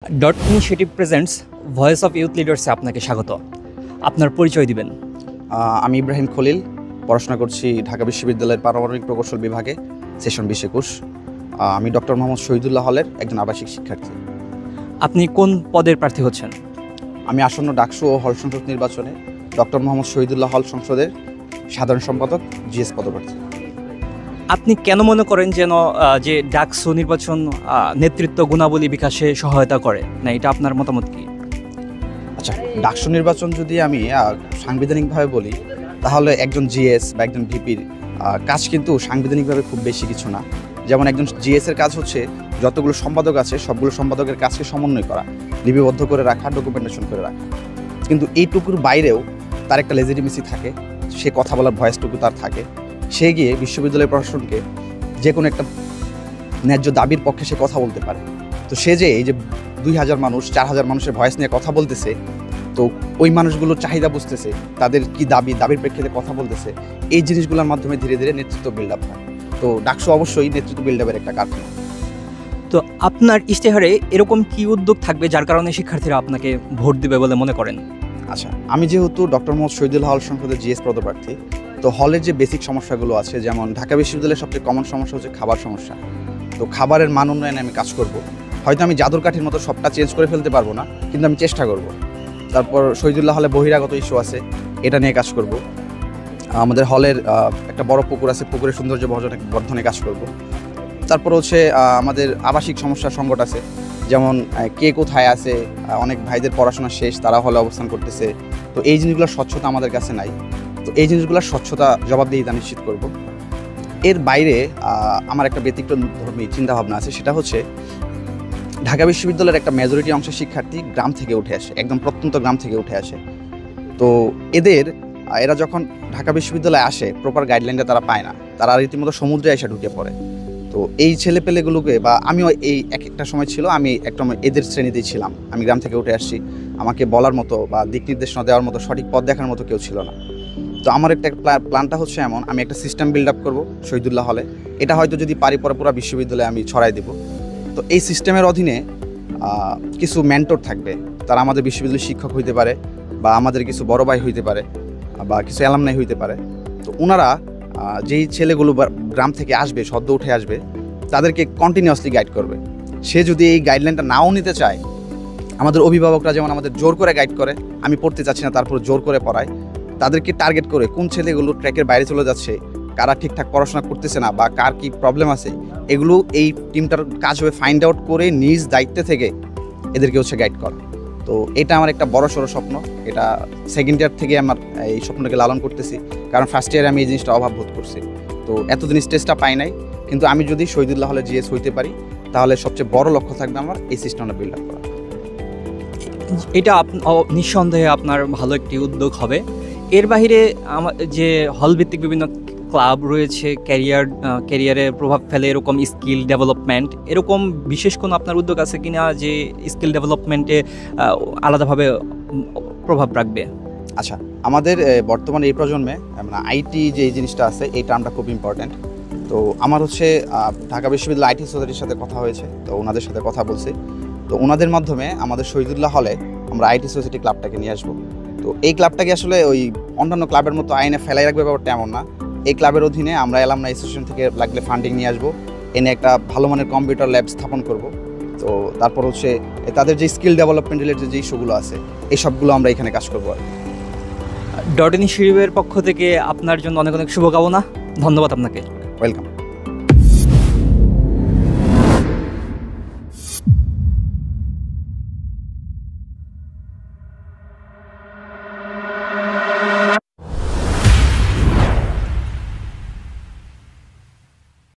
Dot initiative presents voice of youth লিডার্সে আপনাকে স্বাগত। আপনার পরিচয় দিবেন। আমি ইব্রাহিম খলিল, পড়াশোনা করছি ঢাকা বিশ্ববিদ্যালয়ের পারমাণবিক প্রকৌশল বিভাগে, সেশন 20-21। আমি ডক্টর মোহাম্মদ শহীদুল্লাহ হলের একজন আবাসিক শিক্ষার্থী। আপনি কোন পদের প্রার্থী হচ্ছেন? আমি আসন্ন ডাকসু ও হল সংসদ নির্বাচনে ডক্টর মোহাম্মদ শহীদুল্লাহ হল সংসদের সাধারণ সম্পাদক জিএস পদপ্রার্থী। আপনি কেন মনে করেন যেন যে ডাকসু নির্বাচন নেতৃত্ব গুণাবলী বিকাশে সহায়তা করে না, এটা আপনার মতামত কি? আচ্ছা, ডাকসু নির্বাচন যদি আমি সাংবিধানিকভাবে বলি, তাহলে একজন জিএস বা একজন ভিপির কাজ কিন্তু সাংবিধানিকভাবে খুব বেশি কিছু না। যেমন একজন জিএসের কাজ হচ্ছে যতগুলো সম্পাদক আছে সবগুলো সম্পাদকের কাজকে সমন্বয় করা, লিপিবদ্ধ করে রাখা, ডকুমেন্টেশন করে রাখা। কিন্তু এইটুকুর বাইরেও তার একটা লেজিটিমেসি থাকে, সে কথা বলার ভয়েসটুকু তার থাকে। সে গিয়ে বিশ্ববিদ্যালয় প্রশাসনকে যে কোনো একটা ন্যায্য দাবির পক্ষে সে কথা বলতে পারে। তো সে যে এই যে 2000 মানুষ 4000 মানুষের ভয়েস নিয়ে কথা বলতেছে, তো ওই মানুষগুলোর চাহিদা বুঝতেছে, তাদের কি দাবির প্রেক্ষিতে কথা বলতেছে, এই জিনিসগুলোর মাধ্যমে ধীরে ধীরে নেতৃত্ব বিল্ড আপ হয়। তো ডাকসু অবশ্যই নেতৃত্ব বিল্ড আপের একটা কারখানা। তো আপনার ইশতেহারে এরকম কি উদ্যোগ থাকবে যার কারণে শিক্ষার্থীরা আপনাকে ভোট দিবে বলে মনে করেন? আচ্ছা, আমি যেহেতু ডক্টর মোহাম্মদ শহীদুল্লাহ হল সংসদের জিএস পদপ্রার্থী, তো হলের যে বেসিক সমস্যাগুলো আছে, যেমন ঢাকা বিশ্ববিদ্যালয়ের সবচেয়ে কমন সমস্যা হচ্ছে খাবার সমস্যা। তো খাবারের মান উন্নয়নে আমি কাজ করব। হয়তো আমি জাদুর কাঠির মতো সবটা চেঞ্জ করে ফেলতে পারবো না, কিন্তু আমি চেষ্টা করব। তারপর শহীদুল্লাহ হলে বহিরাগত ইস্যু আছে, এটা নিয়ে কাজ করব। আমাদের হলের একটা বড় পুকুর আছে, পুকুরের সৌন্দর্য বর্ধনে কাজ করব। তারপর হচ্ছে আমাদের আবাসিক সমস্যার সংকট আছে, যেমন কে কোথায় আছে, অনেক ভাইদের পড়াশোনা শেষ, তারা হলে অবস্থান করতেছে। তো এই জিনিসগুলোর স্বচ্ছতা আমাদের কাছে নাই। তো এই জিনিসগুলোর স্বচ্ছতা জবাবদিহিতা নিশ্চিত করব। এর বাইরে আমার একটা ব্যতিক্রমধর্মী চিন্তাভাবনা আছে, সেটা হচ্ছে ঢাকা বিশ্ববিদ্যালয়ের একটা মেজরিটি অংশের শিক্ষার্থী গ্রাম থেকে উঠে আসে, একদম প্রত্যন্ত গ্রাম থেকে উঠে আসে। তো এরা যখন ঢাকা বিশ্ববিদ্যালয়ে আসে, প্রপার গাইডলাইনটা তারা পায় না, তারা রীতিমতো সমুদ্রে এসে ঢুকে পড়ে। তো এই ছেলেপেলেগুলোকে, বা আমিও এই একটা সময় ছিল, আমি একটা এদের শ্রেণীতেই ছিলাম। আমি গ্রাম থেকে উঠে আসছি, আমাকে বলার মতো বা দিক নির্দেশনা দেওয়ার মতো, সঠিক পথ দেখার মতো কেউ ছিল না। তো আমার একটা প্ল্যানটা হচ্ছে এমন, আমি একটা সিস্টেম বিল্ড আপ করবো শহীদুল্লাহ হলে। এটা হয়তো যদি পারি পরে পুরো বিশ্ববিদ্যালয়ে আমি ছড়াই দেবো। তো এই সিস্টেমের অধীনে কিছু মেন্টর থাকবে, তারা আমাদের বিশ্ববিদ্যালয়ের শিক্ষক হইতে পারে, বা আমাদের কিছু বড় ভাই হইতে পারে, বা কিছু অ্যালামনাই হইতে পারে। তো ওনারা যেই ছেলেগুলো গ্রাম থেকে আসবে, সদ্য উঠে আসবে, তাদেরকে কন্টিনিউয়াসলি গাইড করবে। সে যদি এই গাইডলাইনটা নাও নিতে চায়, আমাদের অভিভাবকরা যেমন আমাদের জোর করে গাইড করে, আমি পড়তে চাচ্ছি না তারপর জোর করে পড়ায়, তাদেরকে টার্গেট করে কোন ছেলেগুলো ট্র্যাকের বাইরে চলে যাচ্ছে, কারা ঠিকঠাক পড়াশোনা করতেছে না, বা কার কি প্রবলেম আছে, এগুলো এই টিমটার কাজ হবে ফাইন্ড আউট করে নিজ দায়িত্বে থেকে এদেরকে হচ্ছে গাইড করা। তো এটা আমার একটা বড় সড়ো স্বপ্ন। এটা সেকেন্ড ইয়ার থেকে আমার এই স্বপ্নটাকে লালন করতেছি, কারণ ফার্স্ট ইয়ারে আমি এই জিনিসটা অভাব বোধ করছি। তো এতদিন স্টেজটা পাই নাই, কিন্তু আমি যদি শহীদুল্লাহ হলে জিএস হইতে পারি, তাহলে সবচেয়ে বড় লক্ষ্য থাকবে আমার এই সিস্টেমটা বিল্ড আপ করা। এটা নিঃসন্দেহে আপনার ভালো একটি উদ্যোগ হবে। এর বাইরে যে হলভিত্তিক বিভিন্ন ক্লাব রয়েছে, ক্যারিয়ারে প্রভাব ফেলে এরকম স্কিল ডেভেলপমেন্ট, এরকম বিশেষ কোনো আপনার উদ্যোগ আছে কিনা যে স্কিল ডেভেলপমেন্টে আলাদাভাবে প্রভাব রাখবে? আচ্ছা, আমাদের বর্তমানে এই প্রজন্মে আইটি যে এই জিনিসটা আছে, এই টার্মটা খুব ইম্পর্ট্যান্ট। তো আমার হচ্ছে ঢাকা বিশ্ববিদ্যালয় আইটি সোসাইটির সাথে কথা হয়েছে, তো ওনাদের সাথে কথা বলছি। তো ওনাদের মাধ্যমে আমাদের শহীদুল্লাহ হলে আমরা আইটি সোসাইটি ক্লাবটাকে নিয়ে আসবো। তো এই ক্লাবটাকে আসলে ওই অন্যান্য ক্লাবের মতো আইনে ফেলাই রাখবে ব্যাপারটা এমন না। এই ক্লাবের অধীনে আমরা অ্যালামনাই অ্যাসোসিয়েশন থেকে লাগলে ফান্ডিং নিয়ে আসবো, এনে একটা ভালো মানের কম্পিউটার ল্যাব স্থাপন করব। তো তারপর হচ্ছে তাদের যে স্কিল ডেভেলপমেন্ট রিলেটেড যে ইস্যুগুলো আছে, এই সবগুলো আমরা এখানে কাজ করবো। ডট ইনিশিয়েটিভের পক্ষ থেকে আপনার জন্য অনেক অনেক শুভকামনা। ধন্যবাদ আপনাকে। ওয়েলকাম।